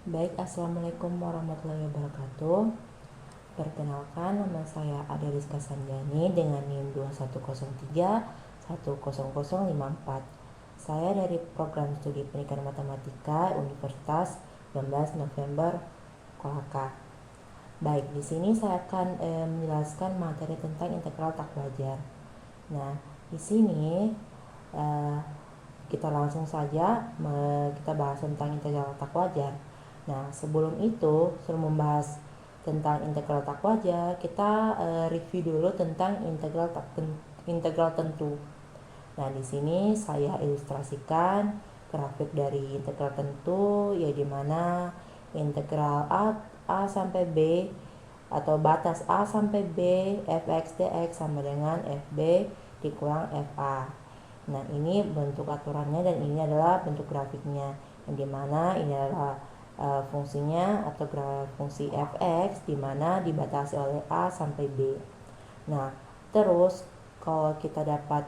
Baik, Assalamualaikum warahmatullahi wabarakatuh. Perkenalkan, nama saya Adeliska Sanjani dengan NIM 2103100054. Saya dari Program Studi Pendidikan Matematika Universitas 19 November Kolaka. Baik, di sini saya akan menjelaskan materi tentang integral tak wajar. Nah, di sini kita langsung saja kita bahas tentang integral tak wajar. Nah, sebelum itu, sebelum membahas tentang integral tak wajar, kita review dulu tentang integral tentu. Nah, di sini saya ilustrasikan grafik dari integral tentu, ya di mana integral A sampai B atau batas A sampai B fx dx sama dengan fb dikurang fa. Nah, ini bentuk aturannya dan ini adalah bentuk grafiknya, yang dimana ini adalah fungsinya atau fungsi fx dimana dibatasi oleh A sampai B. Nah, terus kalau kita dapat,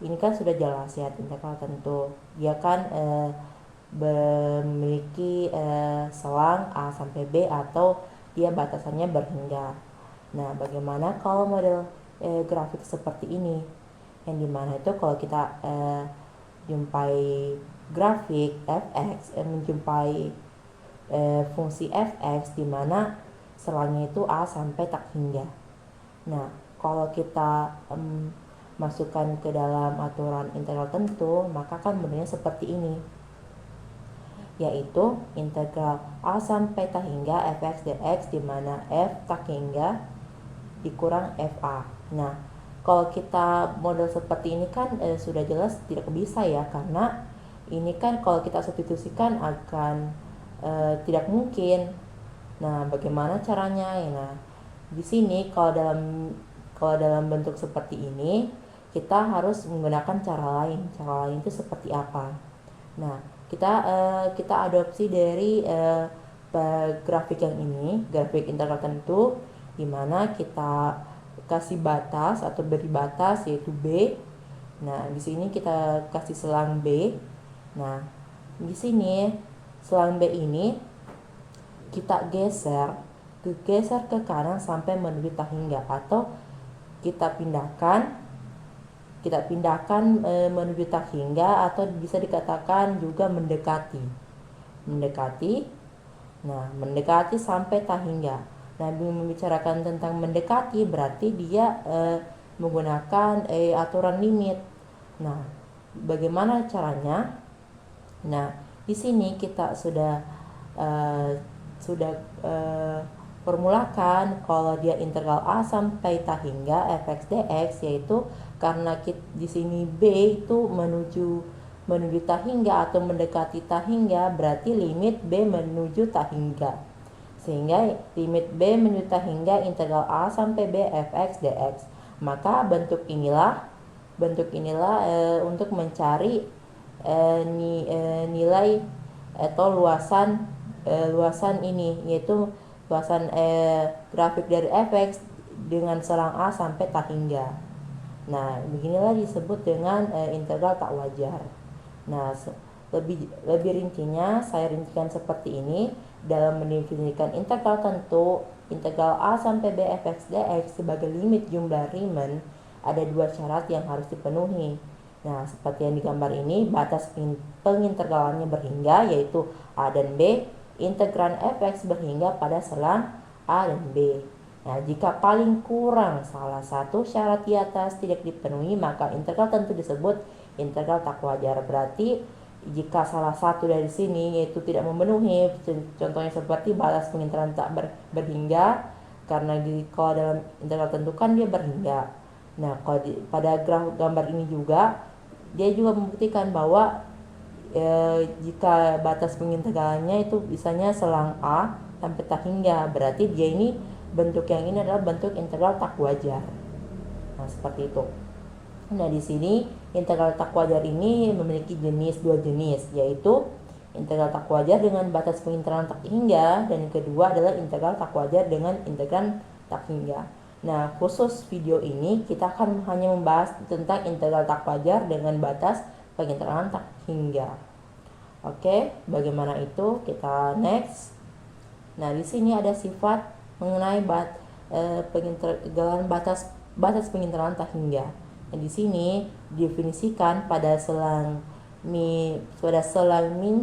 ini kan sudah jelas ya integral tentu, dia kan memiliki selang A sampai B atau dia batasannya berhingga. Nah, bagaimana kalau model grafik seperti ini, yang dimana itu kalau kita jumpai grafik fx menjumpai fungsi fx di mana selangnya itu A sampai tak hingga. Nah, kalau kita masukkan ke dalam aturan integral tentu, maka kan bentuknya seperti ini, yaitu integral A sampai tak hingga fx dx di mana f tak hingga dikurang fa. Nah, kalau kita model seperti ini kan sudah jelas tidak bisa ya, karena ini kan kalau kita substitusikan akan tidak mungkin. Nah, bagaimana caranya? Nah, di sini kalau dalam bentuk seperti ini, kita harus menggunakan cara lain. Cara lain itu seperti apa? Nah, kita adopsi dari grafik yang ini, grafik integral tentu, di mana kita kasih batas atau beri batas yaitu B. Nah, di sini kita kasih selang B. Nah, di sini selang B ini kita geser ke kanan sampai menuju tak hingga, atau kita pindahkan menuju tak hingga, atau bisa dikatakan juga mendekati. Nah, mendekati sampai tak hingga. Nah, membicarakan tentang mendekati berarti dia menggunakan aturan limit. Nah, bagaimana caranya? Nah, di sini kita sudah formulakan kalau dia integral A sampai tak hingga fx dx, yaitu karena di sini B itu menuju tak hingga atau mendekati tak hingga, berarti limit B menuju tak hingga. Sehingga limit B menuju tak hingga integral A sampai B fx dx. Maka bentuk inilah untuk mencari nilai atau luasan ini, yaitu luasan grafik dari fx dengan selang A sampai tak hingga. Nah, beginilah disebut dengan integral tak wajar. Nah, lebih rincinya saya rincikan seperti ini. Dalam mendefinisikan integral tentu, integral A sampai B fx dx sebagai limit jumlah Riemann, ada dua syarat yang harus dipenuhi. Nah, seperti yang digambar ini, batas pengintegralannya berhingga, yaitu A dan B. Integran fx berhingga pada selang A dan B. Nah, jika paling kurang salah satu syarat di atas tidak dipenuhi, maka integral tentu disebut integral tak wajar. Berarti jika salah satu dari sini yaitu tidak memenuhi, contohnya seperti batas pengintegralan tak berhingga, karena kalau dalam integral tentu kan dia berhingga. Nah, kalau pada gambar ini juga dia juga membuktikan bahwa jika batas pengintegralannya itu misalnya selang A sampai tak hingga, berarti dia ini bentuk yang ini adalah bentuk integral tak wajar. Nah, seperti itu. Nah, di sini integral tak wajar ini memiliki dua jenis, yaitu integral tak wajar dengan batas pengintegralan tak hingga, dan yang kedua adalah integral tak wajar dengan integran tak hingga. Nah, khusus video ini kita akan hanya membahas tentang integral tak wajar dengan batas pengintegralan tak hingga. Oke, bagaimana itu? Kita next. Nah, di sini ada sifat mengenai pengintegralan batas pengintegralan tak hingga. Nah, di sini didefinisikan pada selang min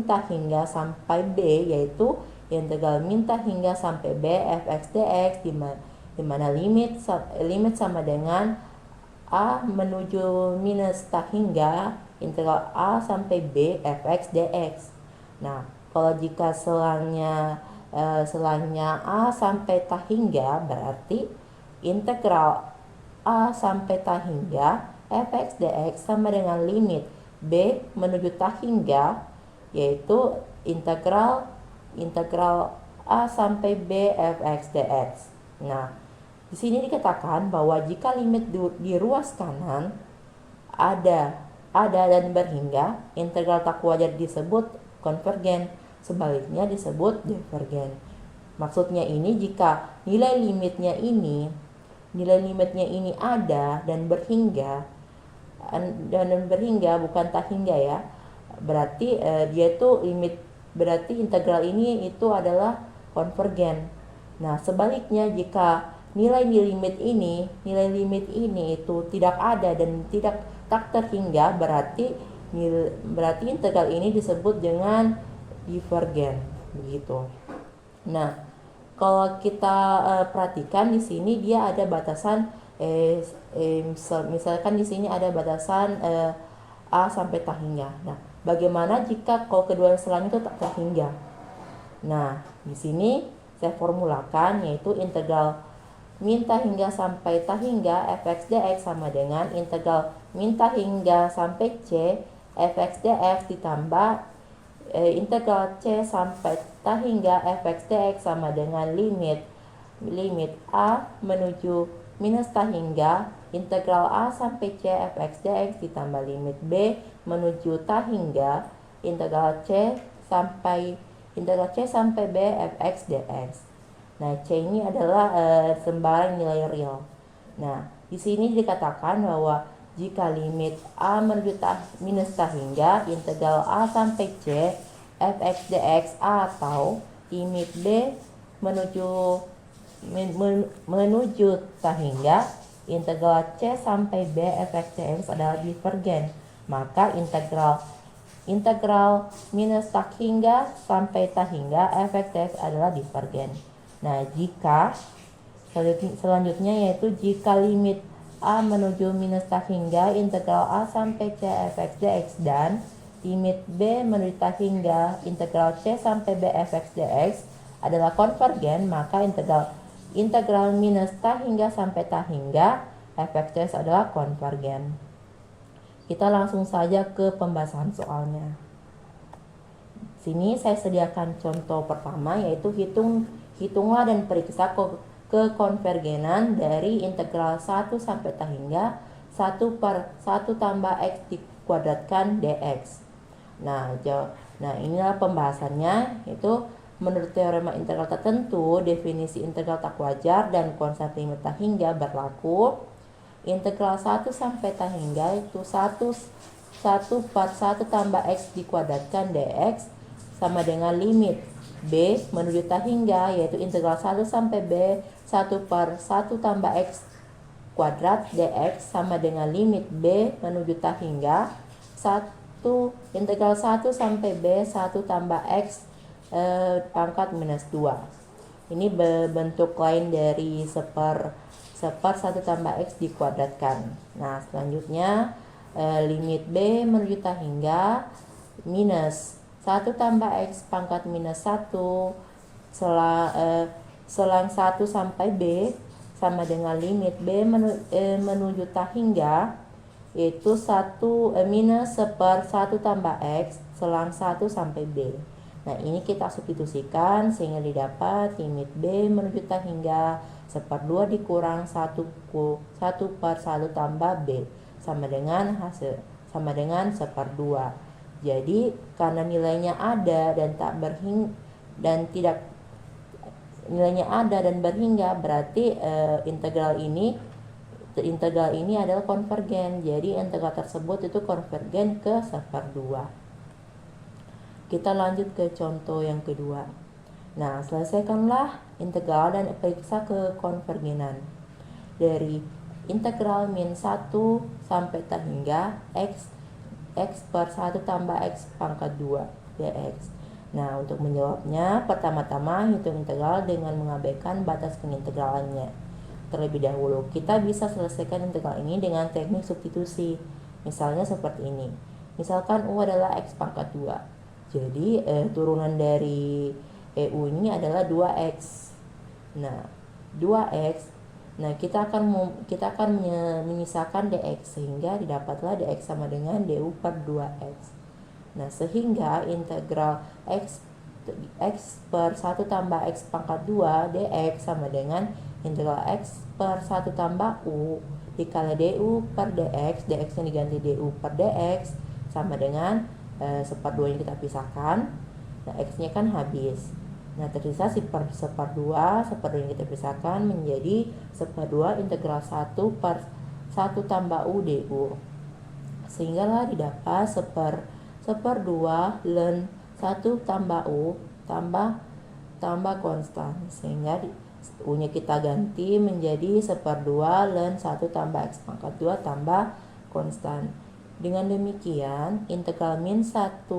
tak hingga sampai B, yaitu integral min tak hingga sampai B fx dx, di mana limit sama dengan A menuju minus tak hingga integral A sampai B fx dx. Nah, kalau jika selangnya A sampai tak hingga, berarti integral A sampai tak hingga fx dx sama dengan limit B menuju tak hingga, yaitu integral A sampai B fx dx. Nah, di sini dikatakan bahwa jika limit di ruas kanan ada dan berhingga, integral tak wajar disebut konvergen, sebaliknya disebut divergen. Maksudnya ini jika nilai limitnya ini ada dan berhingga, bukan tak hingga ya, berarti berarti integral ini itu adalah konvergen. Nah, sebaliknya jika nilai limit ini itu tidak ada dan tak terhingga, berarti integral ini disebut dengan divergen, begitu. Nah, kalau kita perhatikan di sini dia ada batasan misalkan di sini ada batasan A sampai tak hingga. Nah, bagaimana jika kalau kedua selang itu tak terhingga? Nah, di sini saya formulakan, yaitu integral min tak hingga sampai tak hingga fx dx sama dengan integral min tak hingga sampai c fx dx ditambah integral c sampai tak hingga fx dx sama dengan limit A menuju minus tak hingga integral A sampai c fx dx ditambah limit B menuju tak hingga integral C sampai B fx dx. Nah, C ini adalah sembarang nilai real. Nah, di sini dikatakan bahwa jika limit A menuju minus tak hingga integral A sampai C fx dx atau limit B menuju tak hingga integral C sampai B fx dx adalah divergen, maka integral minus tak hingga sampai tak hingga fx dx adalah divergen. Nah, jika selanjutnya yaitu jika limit A menuju minus tak hingga integral A sampai C fx dx dan limit B menuju tak hingga integral C sampai B fx dx adalah konvergen, maka integral minus tak hingga sampai tak hingga fx dx adalah konvergen. Kita langsung saja ke pembahasan soalnya. Sini saya sediakan contoh pertama, yaitu hitunglah dan periksa kekonvergenan dari integral 1 sampai tak hingga 1 per 1 tambah x dikuadratkan dx. Nah, inilah pembahasannya, yaitu menurut teorema integral tertentu, definisi integral tak wajar dan konsep limit tak hingga berlaku. Integral 1 sampai tak hingga itu 1 per 1 tambah x dikuadratkan dx sama dengan limit B menuju tak hingga, yaitu integral 1 sampai B 1 per 1 tambah x kuadrat dx sama dengan limit B menuju tak hingga integral 1 sampai B 1 tambah x pangkat minus 2. Ini bentuk lain dari 1 tambah x dikuadratkan. Nah, selanjutnya limit B menuju tak hingga minus 1 tambah x pangkat minus 1 selang 1 sampai B sama dengan limit B menuju tak hingga, yaitu minus 1 tambah x selang 1 sampai B. Nah, ini kita substitusikan sehingga didapat limit B menuju tak hingga 1/2 dikurang 1 per 1 tambah B sama dengan 1/2. Jadi karena nilainya ada dan berhingga, berarti integral ini adalah konvergen. Jadi integral tersebut itu konvergen ke 1/2. Kita lanjut ke contoh yang kedua. Nah, selesaikanlah integral dan periksa kekonvergenan dari integral min 1 sampai hingga x per 1 tambah x pangkat 2 dx. Nah, untuk menjawabnya, pertama-tama hitung integral dengan mengabaikan batas pengintegralannya. Terlebih dahulu, kita bisa selesaikan integral ini dengan teknik substitusi. Misalnya seperti ini. Misalkan U adalah x pangkat 2. Jadi, turunan dari EU ini adalah 2x. Nah, 2x. Nah, kita akan menyisakan dx sehingga didapatlah dx sama dengan du per 2x. Nah, sehingga integral x per 1 tambah x pangkat 2 dx sama dengan integral x per 1 tambah u dikali du per dx, dx yang diganti du per dx sama dengan seperdua yang kita pisahkan. Nah, x-nya kan habis. Nah, tersisa seperdua yang kita pisahkan menjadi seperdua integral 1 per 1 tambah u du. Sehingga lah didapat seperdua ln 1 tambah u tambah konstan, sehingga u-nya kita ganti menjadi seperdua ln 1 tambah x pangkat 2 tambah konstan. Dengan demikian, integral min 1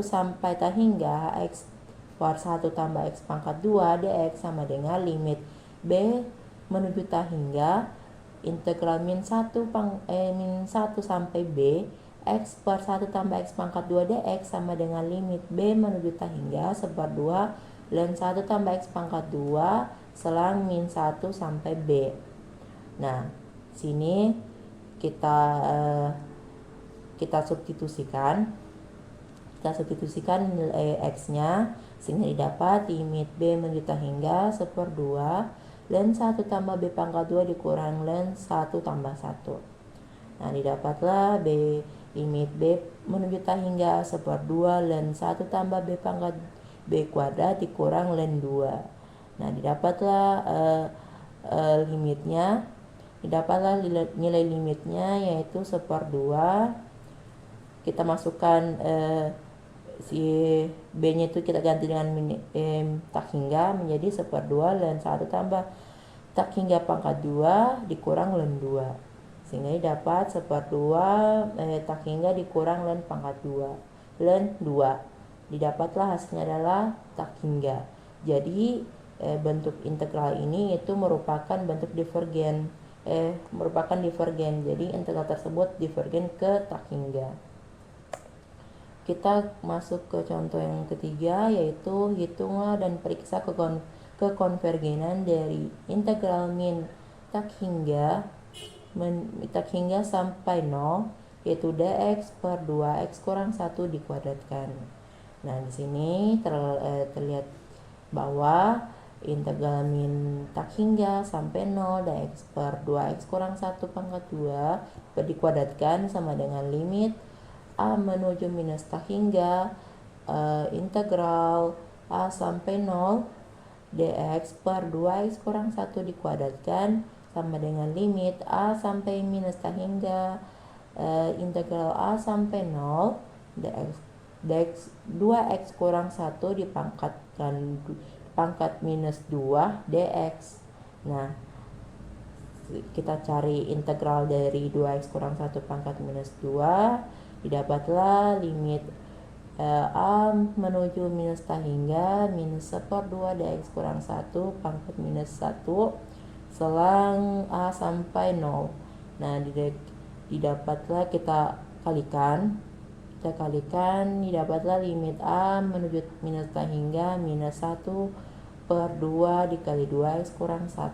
sampai hingga x per 1 tambah x pangkat 2 dx sama dengan limit b menuju hingga integral min 1 sampai b x per 1 tambah x pangkat 2 dx sama dengan limit b menuju hingga seperdua ln 1 tambah x pangkat 2 selang min 1 sampai b. Nah, sini kita substitusikan nilai x-nya sehingga didapat limit b menuju hingga seperdua ln 1 tambah b pangkat 2 dikurang ln 1 tambah 1. Nah, didapatlah limit b menuju hingga seperdua ln 1 tambah b pangkat b kuadrat dikurang ln 2. Nah, didapatlah nilai limitnya yaitu seperdua. Kita masukkan si b-nya itu kita ganti dengan tak hingga menjadi seperdua ln 1 tambah tak hingga pangkat 2 dikurang ln 2. Sehingga dapat seperdua tak hingga dikurang ln pangkat 2 ln 2. Didapatlah hasilnya adalah tak hingga. Jadi bentuk integral ini itu merupakan divergen. Jadi integral tersebut divergen ke tak hingga. Kita masuk ke contoh yang ketiga, yaitu hitunglah dan periksa kekonvergenan dari integral min tak hingga sampai 0, yaitu dx per 2x kurang 1 dikuadratkan. Nah, di sini terlihat bahwa integral min tak hingga sampai 0 dx per 2x kurang 1 pangkat 2 dikuadratkan sama dengan limit a menuju minus tak hingga integral a sampai 0 dx per 2x kurang 1 dikuadratkan sama dengan limit a sampai minus tak hingga integral a sampai 0 dx 2x kurang 1 dipangkat minus 2 dx. Nah, kita cari integral dari 2x kurang 1 pangkat minus 2. Didapatlah limit a menuju minus tak hingga minus seperdua dx kurang 1 pangkat minus 1 selang a sampai 0. Nah, didapatlah kita kalikan didapatlah limit a menuju minus tak hingga minus 1 per 2 dikali 2x kurang 1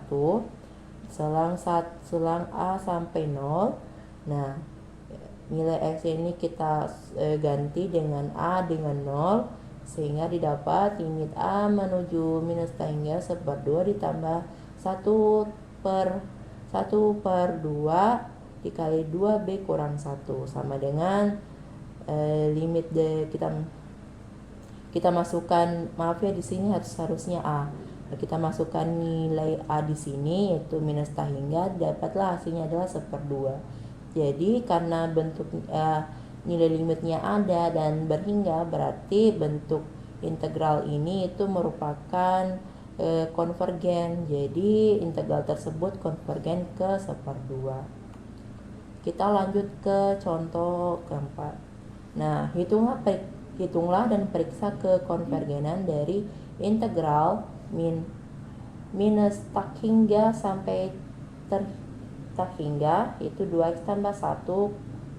selang a sampai 0. Nah, nilai x ini kita ganti dengan a dengan 0 sehingga didapat limit a menuju minus tak hingga seperdua ditambah 1 per 2 dikali 2b kurang 1 sama dengan limit kita masukkan, maaf ya, di sini harusnya a. Kita masukkan nilai a di sini yaitu minus tak hingga, dapatlah hasilnya adalah seperdua. Jadi karena bentuk nilai limitnya ada dan berhingga, berarti bentuk integral ini itu merupakan konvergen. Jadi integral tersebut konvergen ke seperdua. Kita lanjut ke contoh keempat. Nah, hitunglah dan periksa kekonvergenan dari integral minus tak hingga sampai tak hingga itu 2x tambah 1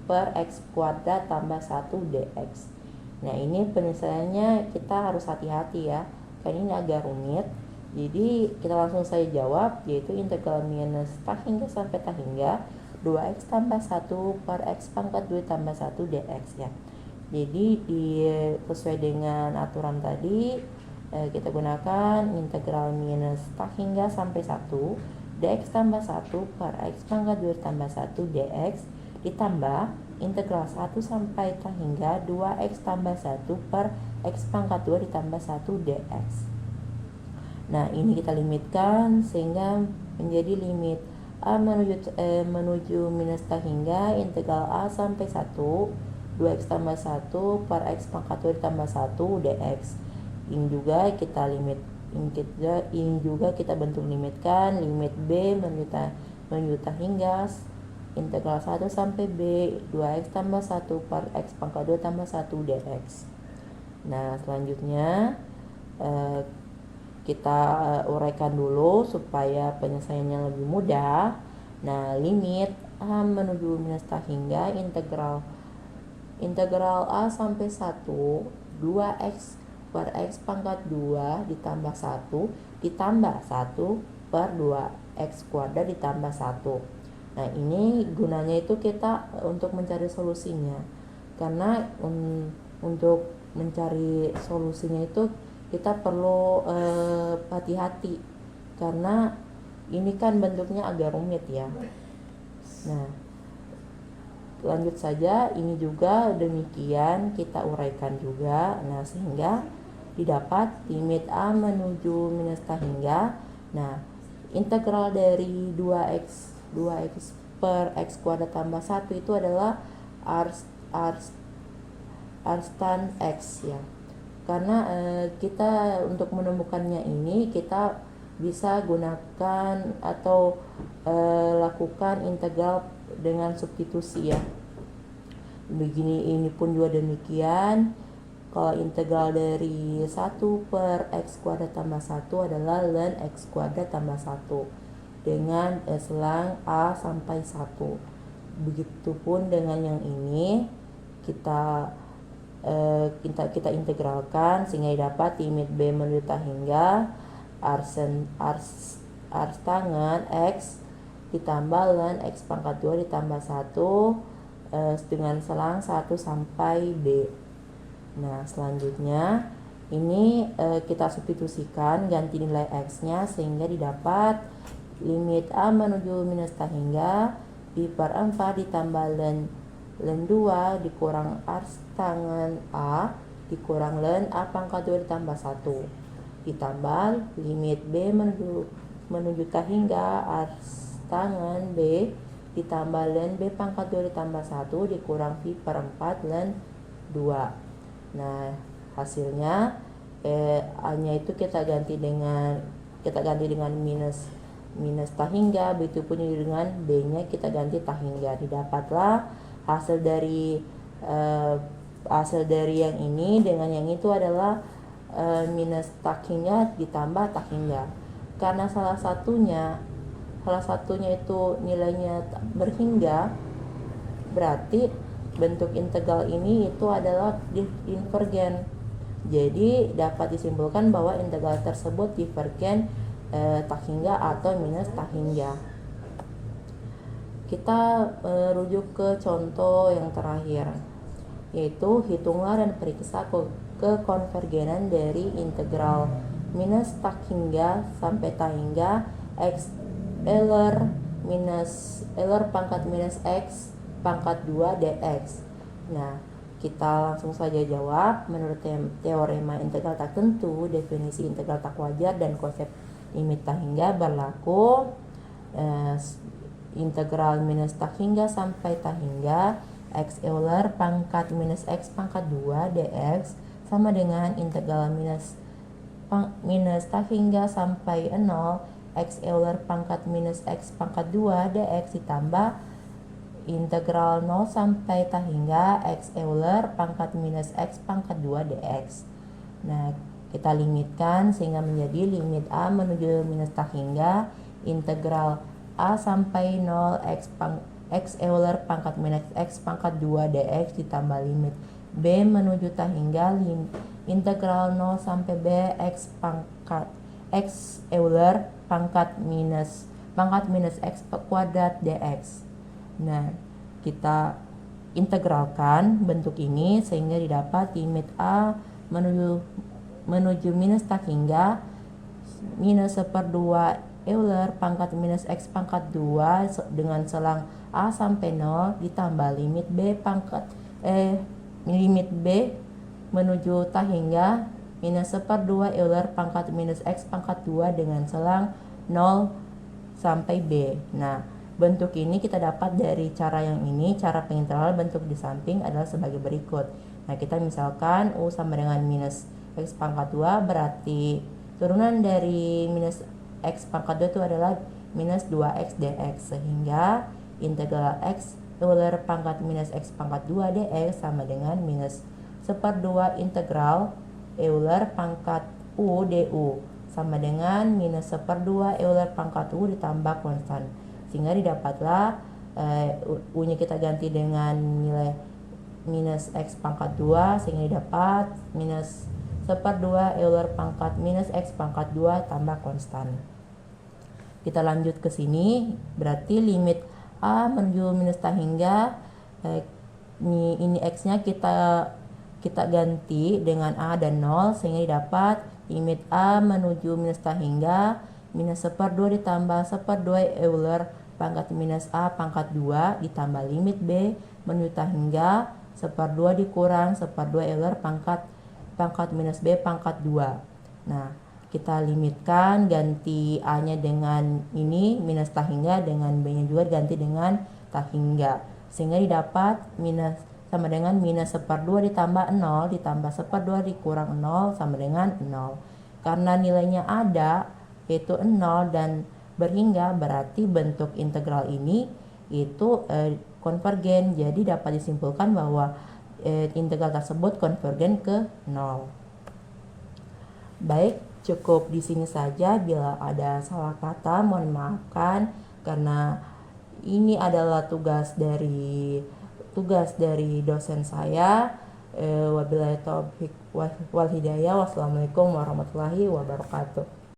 per x kuadrat tambah 1 dx. Nah, ini penyelesaiannya kita harus hati-hati ya, karena ini agak rumit. Jadi kita langsung saja jawab, yaitu integral minus tak hingga sampai tak hingga 2x tambah 1 per x pangkat 2 tambah 1 dx ya. Jadi sesuai dengan aturan tadi, kita gunakan integral minus tak hingga sampai 1 dx tambah 1 per x pangkat 2 tambah 1 dx ditambah integral 1 sampai tak hingga 2x tambah 1 per x pangkat 2 ditambah 1 dx. Nah, ini kita limitkan sehingga menjadi limit A menuju minus tak hingga integral A sampai 1 2x tambah 1 per x pangkat 2 ditambah 1 dx. Ini juga kita bentuk limitkan limit B menuju tak hingga integral 1 sampai B 2x tambah 1 per x pangkat 2 tambah 1 dx. Nah, selanjutnya kita uraikan dulu supaya penyelesaiannya lebih mudah. Nah, limit A menuju minus tak hingga integral A sampai 1 2x per x pangkat 2 ditambah 1 ditambah 1 per 2x kuadrat ditambah 1. Nah, ini gunanya itu kita untuk mencari solusinya. Karena untuk mencari solusinya itu kita perlu hati-hati karena ini kan bentuknya agak rumit ya. Nah, lanjut saja, ini juga demikian kita uraikan juga. Nah, sehingga didapat limit A menuju minus tak hingga. Nah, integral dari 2x per x kuadrat tambah 1 itu adalah r tan x ya. Karena kita untuk menemukannya ini kita bisa gunakan atau lakukan integral dengan substitusi ya. Begini, ini pun juga demikian. Kalau integral dari 1 per x kuadrat tambah 1 adalah ln x kuadrat tambah 1 dengan selang A sampai 1. Begitupun dengan yang ini kita integralkan sehingga dapat limit B menuju tak hingga r tangen x ditambah ln x pangkat 2 ditambah 1 dengan selang 1 sampai B. Nah, selanjutnya ini kita substitusikan, ganti nilai x nya sehingga didapat limit A menuju minus tak hingga B per 4 ditambah ln 2 dikurang r tangen A dikurang ln A pangkat 2 ditambah 1 ditambah limit B menuju tak hingga r tangen B ditambah ln B pangkat 2 ditambah 1 dikurang V per 4 ln 2. Nah, hasilnya A nya itu kita ganti dengan minus tak hingga, begitupun dengan B nya kita ganti tak hingga. Didapatlah hasil dari yang ini dengan yang itu adalah minus tak hingga ditambah tak hingga. Karena salah satunya itu nilainya berhingga, berarti bentuk integral ini itu adalah divergen. Jadi dapat disimpulkan bahwa integral tersebut divergen tak hingga atau minus tak hingga. Kita rujuk ke contoh yang terakhir, yaitu hitunglah dan periksa kekonvergenan dari integral minus tak hingga sampai tak hingga x Euler pangkat minus x pangkat 2 dx. Nah, kita langsung saja jawab. Menurut teorema integral tak tentu, definisi integral tak wajar dan konsep limit tak hingga berlaku. Integral minus tak hingga sampai tak hingga X Euler pangkat minus X pangkat 2 dx sama dengan integral minus tak hingga sampai 0 X Euler pangkat minus X pangkat 2 dx ditambah integral 0 sampai tak hingga X Euler pangkat minus X pangkat 2 dx. Nah, kita limitkan sehingga menjadi limit A menuju minus tak hingga integral A sampai 0 X Euler pangkat minus X pangkat 2 dx ditambah limit B menuju tak hingga integral 0 sampai B X pangkat X Euler pangkat minus X kuadrat dx. Nah, kita integralkan bentuk ini sehingga didapat limit A menuju minus tak hingga minus 1/2 Euler pangkat minus X pangkat 2 dengan selang A sampai 0 ditambah limit B menuju tak hingga minus 1/2 Euler pangkat minus X pangkat 2 dengan selang 0 sampai B. Nah, bentuk ini kita dapat dari cara yang ini. Cara pengintegralan bentuk di samping adalah sebagai berikut. Nah, kita misalkan U sama dengan minus X pangkat 2 berarti turunan dari minus X pangkat 2 itu adalah minus 2X dx, sehingga integral X Euler pangkat minus X pangkat 2 dx sama dengan minus 1/2 integral Euler pangkat U du sama dengan minus 1/2 Euler pangkat U ditambah konstan, sehingga didapatlah U nya kita ganti dengan nilai minus X pangkat 2 sehingga didapat minus 1/2 Euler pangkat minus X pangkat 2 tambah konstan. Kita lanjut ke sini, berarti limit A menuju minus tak hingga ini X nya kita ganti dengan A dan 0 sehingga didapat limit A menuju minus tak hingga minus 1/2 ditambah 1/2 Euler pangkat minus A pangkat 2 ditambah limit B menuju tak hingga 1/2 dikurang 1/2 Euler pangkat minus B pangkat 2. Nah, kita limitkan, ganti A nya dengan ini minus tak hingga, dengan B nya juga ganti dengan tak hingga, sehingga didapat minus sama dengan minus 1/2 ditambah 0 ditambah 1/2 dikurang 0 sama dengan 0. Karena nilainya ada yaitu 0 dan berhingga, berarti bentuk integral ini itu konvergen. Jadi dapat disimpulkan bahwa integral tersebut konvergen ke 0. Baik, cukup di sini saja. Bila ada salah kata mohon maafkan, karena ini adalah tugas dari dosen saya. Wabillahi taufiq wal hidayah. Wassalamualaikum warahmatullahi wabarakatuh.